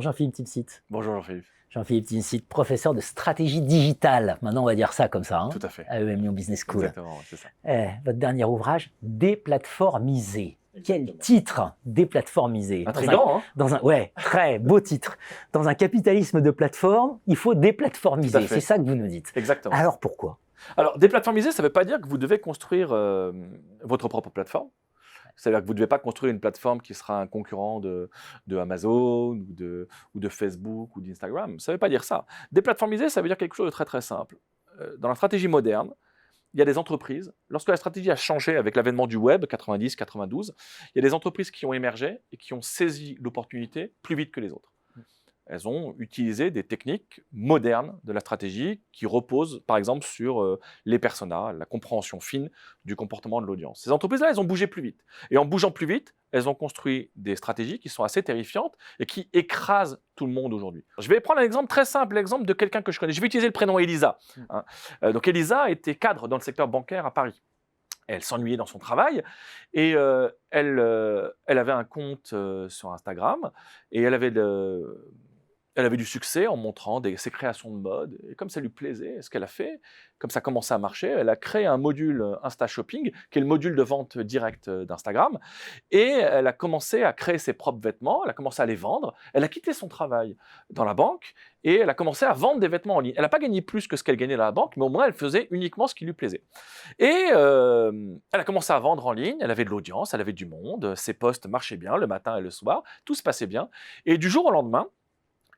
Bonjour Jean-Philippe Tilsit. Bonjour Jean-Philippe. Jean-Philippe Tilsit, professeur de stratégie digitale. Maintenant, on va dire ça comme ça. Tout à fait. À EM Lyon Business School. Exactement, c'est ça. Votre dernier ouvrage, Déplatformiser. Quel titre, Déplatformiser. Intriguant, hein? Ouais, très beau titre. Dans un capitalisme de plateforme, il faut déplatformiser. C'est ça que vous nous dites. Exactement. Alors pourquoi? Alors, déplatformiser, ça ne veut pas dire que vous devez construire votre propre plateforme. C'est-à-dire que vous ne devez pas construire une plateforme qui sera un concurrent de Amazon ou de Facebook ou d'Instagram. Ça ne veut pas dire ça. Déplatformiser, ça veut dire quelque chose de très très simple. Dans la stratégie moderne, il y a des entreprises, lorsque la stratégie a changé avec l'avènement du web, 90-92, il y a des entreprises qui ont émergé et qui ont saisi l'opportunité plus vite que les autres. Elles ont utilisé des techniques modernes de la stratégie qui reposent par exemple sur les personas, la compréhension fine du comportement de l'audience. Ces entreprises-là, elles ont bougé plus vite. Et en bougeant plus vite, elles ont construit des stratégies qui sont assez terrifiantes et qui écrasent tout le monde aujourd'hui. Je vais prendre un exemple très simple, l'exemple de quelqu'un que je connais. Je vais utiliser le prénom Elisa. Donc Elisa était cadre dans le secteur bancaire à Paris. Elle s'ennuyait dans son travail et elle avait un compte sur Instagram et elle avait du succès en montrant ses créations de mode. Et comme ça lui plaisait, ce qu'elle a fait, comme ça commençait à marcher, elle a créé un module Insta Shopping, qui est le module de vente directe d'Instagram. Et elle a commencé à créer ses propres vêtements, elle a commencé à les vendre. Elle a quitté son travail dans la banque et elle a commencé à vendre des vêtements en ligne. Elle n'a pas gagné plus que ce qu'elle gagnait dans la banque, mais au moins elle faisait uniquement ce qui lui plaisait. Et elle a commencé à vendre en ligne, elle avait de l'audience, elle avait du monde, ses posts marchaient bien le matin et le soir, tout se passait bien. Et du jour au lendemain,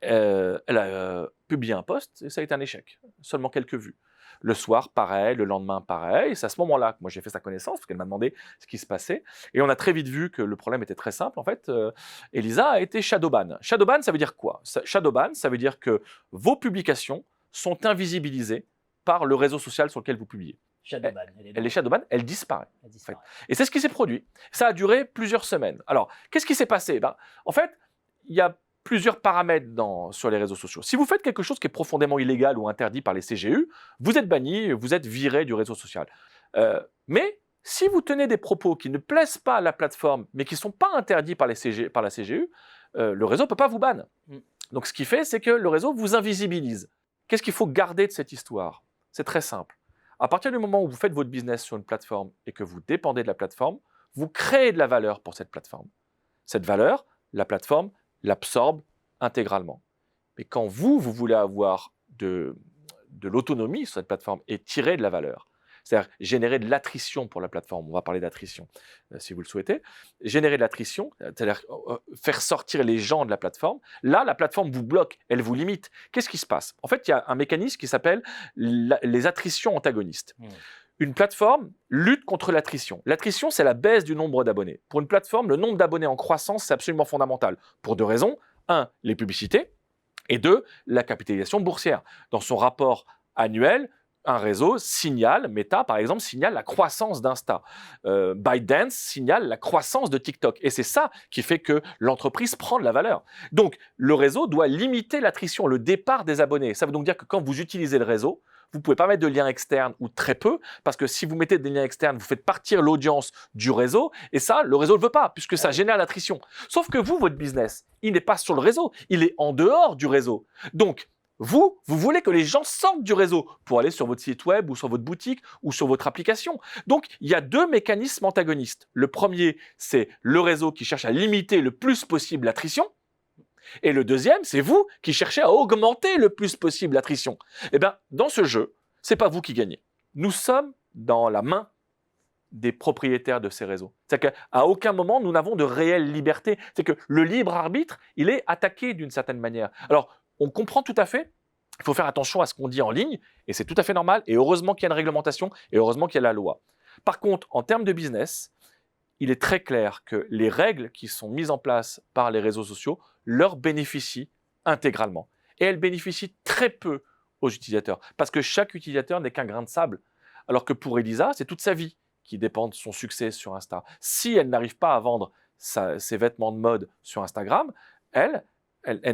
elle a publié un post et ça a été un échec. Seulement quelques vues. Le soir, pareil. Le lendemain, pareil. C'est à ce moment-là que moi, j'ai fait sa connaissance parce qu'elle m'a demandé ce qui se passait. Et on a très vite vu que le problème était très simple. En fait, Elisa a été shadowban. Shadowban, ça veut dire quoi? Shadowban, ça veut dire que vos publications sont invisibilisées par le réseau social sur lequel vous publiez. Shadowban. Elle est shadowban, elle disparaît. En fait. Et c'est ce qui s'est produit. Ça a duré plusieurs semaines. Alors, qu'est-ce qui s'est passé? En fait, il y a plusieurs paramètres sur les réseaux sociaux. Si vous faites quelque chose qui est profondément illégal ou interdit par les CGU, vous êtes banni, vous êtes viré du réseau social. Mais si vous tenez des propos qui ne plaisent pas à la plateforme, mais qui ne sont pas interdits par la CGU, le réseau ne peut pas vous ban. Donc ce qui fait, c'est que le réseau vous invisibilise. Qu'est-ce qu'il faut garder de cette histoire? C'est très simple. À partir du moment où vous faites votre business sur une plateforme et que vous dépendez de la plateforme, vous créez de la valeur pour cette plateforme. Cette valeur, la plateforme l'absorbe intégralement. Mais quand vous voulez avoir de l'autonomie sur cette plateforme et tirer de la valeur, c'est-à-dire générer de l'attrition pour la plateforme, on va parler d'attrition si vous le souhaitez, générer de l'attrition, c'est-à-dire faire sortir les gens de la plateforme, là, la plateforme vous bloque, elle vous limite. Qu'est-ce qui se passe? En fait, il y a un mécanisme qui s'appelle les attritions antagonistes. Une plateforme lutte contre l'attrition. L'attrition, c'est la baisse du nombre d'abonnés. Pour une plateforme, le nombre d'abonnés en croissance, c'est absolument fondamental. Pour deux raisons. Un, les publicités. Et deux, la capitalisation boursière. Dans son rapport annuel, un réseau signale, Meta par exemple, signale la croissance d'Insta. ByteDance signale la croissance de TikTok. Et c'est ça qui fait que l'entreprise prend de la valeur. Donc, le réseau doit limiter l'attrition, le départ des abonnés. Ça veut donc dire que quand vous utilisez le réseau, vous ne pouvez pas mettre de liens externes ou très peu, parce que si vous mettez des liens externes, vous faites partir l'audience du réseau, et ça, le réseau ne le veut pas, puisque ça génère l'attrition. Sauf que vous, votre business, il n'est pas sur le réseau, il est en dehors du réseau. Donc, vous voulez que les gens sortent du réseau pour aller sur votre site web ou sur votre boutique ou sur votre application. Donc, il y a deux mécanismes antagonistes. Le premier, c'est le réseau qui cherche à limiter le plus possible l'attrition. Et le deuxième, c'est vous qui cherchez à augmenter le plus possible l'attrition. Eh bien, dans ce jeu, ce n'est pas vous qui gagnez. Nous sommes dans la main des propriétaires de ces réseaux. C'est-à-dire qu'à aucun moment, nous n'avons de réelle liberté. C'est que le libre arbitre, il est attaqué d'une certaine manière. Alors, on comprend tout à fait, il faut faire attention à ce qu'on dit en ligne, et c'est tout à fait normal, et heureusement qu'il y a une réglementation, et heureusement qu'il y a la loi. Par contre, en termes de business, il est très clair que les règles qui sont mises en place par les réseaux sociaux leur bénéficient intégralement. Et elles bénéficient très peu aux utilisateurs, parce que chaque utilisateur n'est qu'un grain de sable. Alors que pour Elisa, c'est toute sa vie qui dépend de son succès sur Insta. Si elle n'arrive pas à vendre ses vêtements de mode sur Instagram, elle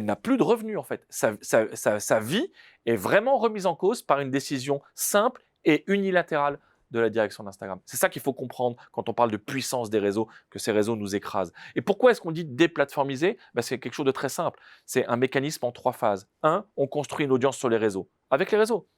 n'a plus de revenus en fait. Sa vie est vraiment remise en cause par une décision simple et unilatérale de la direction d'Instagram. C'est ça qu'il faut comprendre quand on parle de puissance des réseaux, que ces réseaux nous écrasent. Et pourquoi est-ce qu'on dit déplatformiser? C'est quelque chose de très simple. C'est un mécanisme en 3 phases. 1, on construit une audience sur les réseaux, avec les réseaux.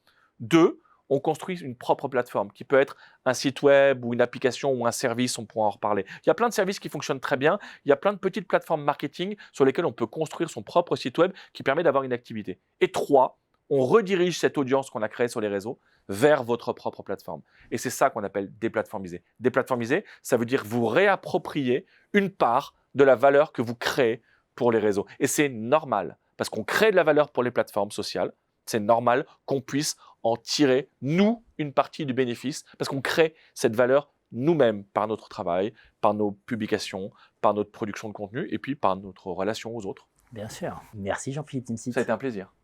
2, on construit une propre plateforme qui peut être un site web ou une application ou un service, on pourra en reparler. Il y a plein de services qui fonctionnent très bien. Il y a plein de petites plateformes marketing sur lesquelles on peut construire son propre site web qui permet d'avoir une activité. Et 3, on redirige cette audience qu'on a créée sur les réseaux vers votre propre plateforme. Et c'est ça qu'on appelle déplatformiser. Déplatformiser, ça veut dire vous réapproprier une part de la valeur que vous créez pour les réseaux. Et c'est normal, parce qu'on crée de la valeur pour les plateformes sociales. C'est normal qu'on puisse en tirer, nous, une partie du bénéfice, parce qu'on crée cette valeur nous-mêmes par notre travail, par nos publications, par notre production de contenu et puis par notre relation aux autres. Bien sûr. Merci Jean-Philippe Timsit. Ça a été un plaisir.